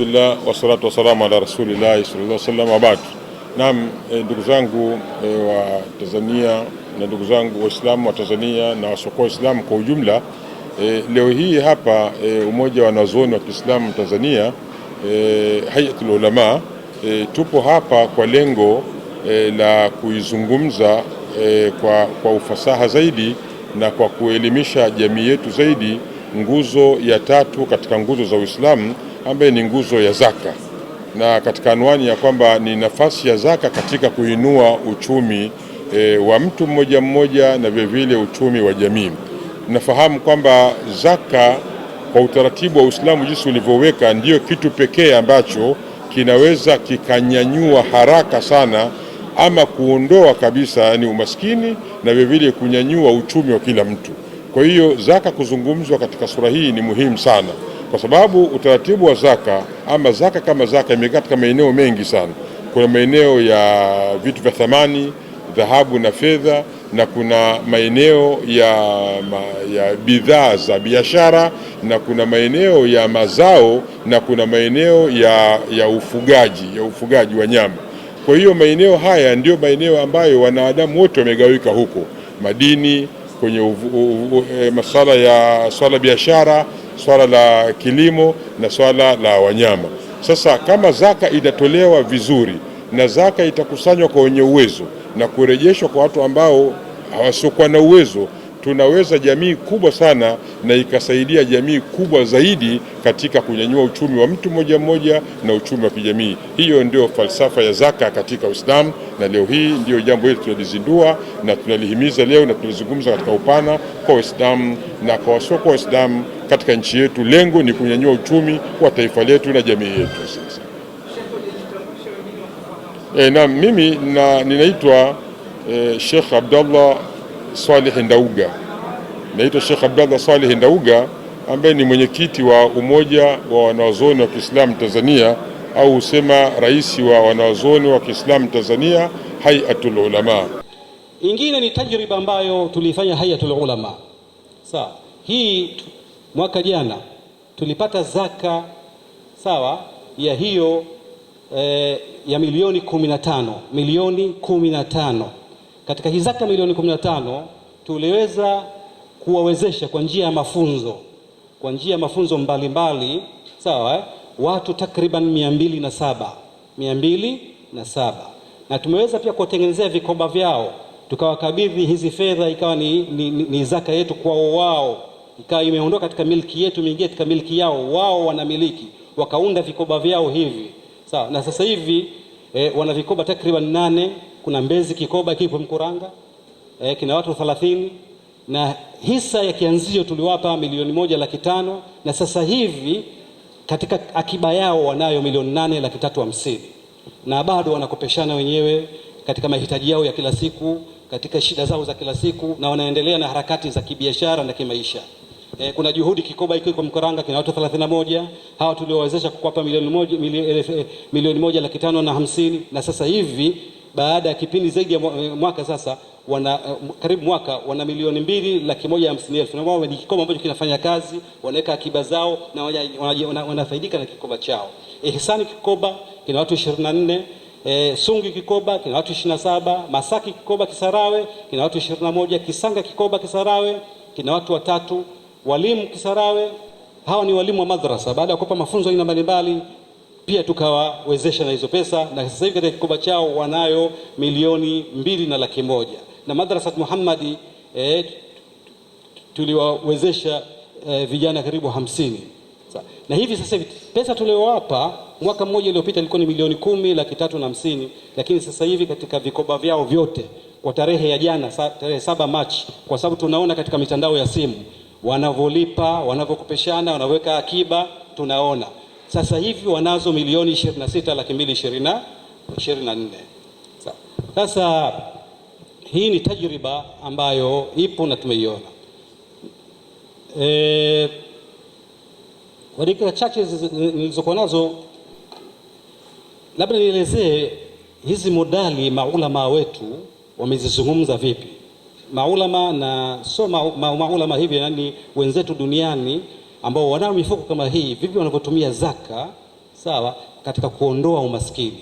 Alhamdulillah wassalatu wassalamu ala rasulillah sallallahu alaihi wasallam wa ba'd. Naam, ndugu zangu wa Tanzania na ndugu zangu Waislamu wa Tanzania na wasiokuwa Waislamu kwa ujumla, leo hii hapa umoja wa wanazuoni wa Kiislamu Tanzania, Hayatul Ulama, tupo hapa kwa lengo la kuizungumza kwa ufasaha zaidi na kwa kuelimisha jamii yetu zaidi nguzo ya tatu katika nguzo za Uislamu, ambaye ni nguzo ya zaka, na katika anwani ya kwamba ni nafasi ya zaka katika kuinua uchumi wa mtu mmoja mmoja na vile uchumi wa jamii. Nafahamu kwamba zaka kwa utaratibu wa Uislamu jinsi ulivyoweka ndio kitu pekee ambacho kinaweza kikanyanyua haraka sana ama kuondoa kabisa yani umaskini na vile kunyanyua uchumi wa kila mtu. Kwa hiyo zaka kuzungumzwa katika sura hii ni muhimu sana, kwa sababu utaratibu wa zaka ama zaka kama zaka imekaa katika maeneo mengi sana. Kuna maeneo ya vitu vya thamani, dhahabu na fedha, na kuna maeneo ya bidhaa za biashara, na kuna maeneo ya mazao, na kuna maeneo ya ufugaji wa nyama. Kwa hiyo maeneo haya ndio maeneo ambayo wanadamu wote wamegawika huko: madini, kwenye masuala ya swala biashara, swala la kilimo na swala la wanyama. Sasa kama zaka itatolewa vizuri na zaka itakusanywa kwa wenye uwezo na kurejeshwa kwa watu ambao hawasiokuwa na uwezo, tunaweza jamii kubwa sana na ikasaidia jamii kubwa zaidi katika kunyanyua uchumi wa mtu mmoja mmoja na uchumi wa kijamii. Hiyo ndio falsafa ya zaka katika Uislamu, na leo hii ndio jambo hili tunalizindua na tunalihimiza leo na tunalizungumza katika upana kwa Waislamu na kwa wasiokuwa Waislamu katika nchi yetu. Lengo ni kunyanyua uchumi wa taifa letu na jamii yetu. Sasa na mimi ninaitwa Sheikh Abdallah Saleh Ndauga. Naitwa Sheikh Abdallah Saleh Ndauga, ambaye ni mwenyekiti wa umoja wa wanazuoni wa Kiislamu Tanzania, au usema rais wa wanazuoni wa Kiislamu Tanzania, Hayatul Ulama. Ingine ni tajriba ambayo tulifanya Hayatul Ulama. Sawa, hii mwaka jana tulipata zaka sawa ya hiyo ya milioni 15. Katika hii zaka milioni 15 tuliweza kuwawezesha kwa njia ya mafunzo mbalimbali sawa watu takriban 207 na tumeweza pia kuwatengenezea vikoba vyao, tukawakabidhi hizi fedha, ikawa ni zaka yetu kwao wao, ikawa imeondoka katika miliki yetu imeingia katika miliki yao, wao wanamiliki, wakaunda vikoba vyao hivi sawa. Na sasa hivi wana vikoba takriban 8. Kuna Mbezi kikoba kipo Mkuranga, kina watu 30, na hisa ya kianzio tuliwapa milioni 1,500,000, na sasa hivi katika akiba yao wanayo milioni 8,350,000, na bado wanakopeshana wenyewe katika mahitaji yao ya kila siku, katika shida zao za kila siku, na wanaendelea na harakati za kibiashara na kimaisha. Kuna Juhudi kikoba iko Mkuranga, kina watu 31. Hawa tuliowezesha kukwapa milioni 1,550,000, na sasa hivi baada ya kipindi zaidi ya mwaka sasa karibu mwaka wana milioni 2,150,000, na wao ni kikoba ambacho kinafanya kazi, wanaweka akiba zao na wanafaidika na kikoba chao. Ihsani kikoba kina watu 24, Sungi kikoba kina watu 27, Masaki kikoba Kisarawe kina watu 21, Kisanga kikoba Kisarawe kina watu 3, walimu Kisarawe, hao ni walimu wa madrasa. Baada ya kupa mafunzo aina mbalimbali pia tukawawezesha na hizo pesa, na sasa hivi katika kikoba chao wanayo milioni 2,100,000. Na Madrasa Muhammadi tuliwawezesha vijana karibu 50. Na hivi sasa hivi pesa tuliowapa mwaka mmoja uliopita ilikuwa ni milioni 10,350,000, lakini sasa hivi katika vikoba vyao vyote kwa tarehe ya jana, tarehe 7 Machi, kwa sababu tunaona katika mitandao ya simu wanavyolipa, wanavyokopeshana, wanaweka akiba, tunaona sasa hivi wanazo milioni 26,224,000. Sasa hii ni tajriba ambayo ipo na tumeiona. Kwa dakika chache nilizokuwa nazo, labda nielezee hizi modali maulama wetu wamezizungumza vipi. Maulama na maulama hivi, yani wenzetu duniani ambao wanao mifuko kama hii, vipi wanavyotumia zaka sawa, katika kuondoa umaskini.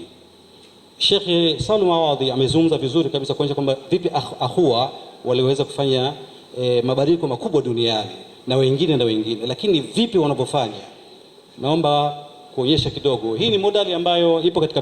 Sheikh Salum Awadhi amezungumza vizuri kabisa kuonyesha kwamba vipi Ahua waliweza kufanya mabadiliko makubwa duniani na wengine, lakini vipi wanavyofanya. Naomba kuonyesha kidogo. Hii ni modali ambayo ipo katika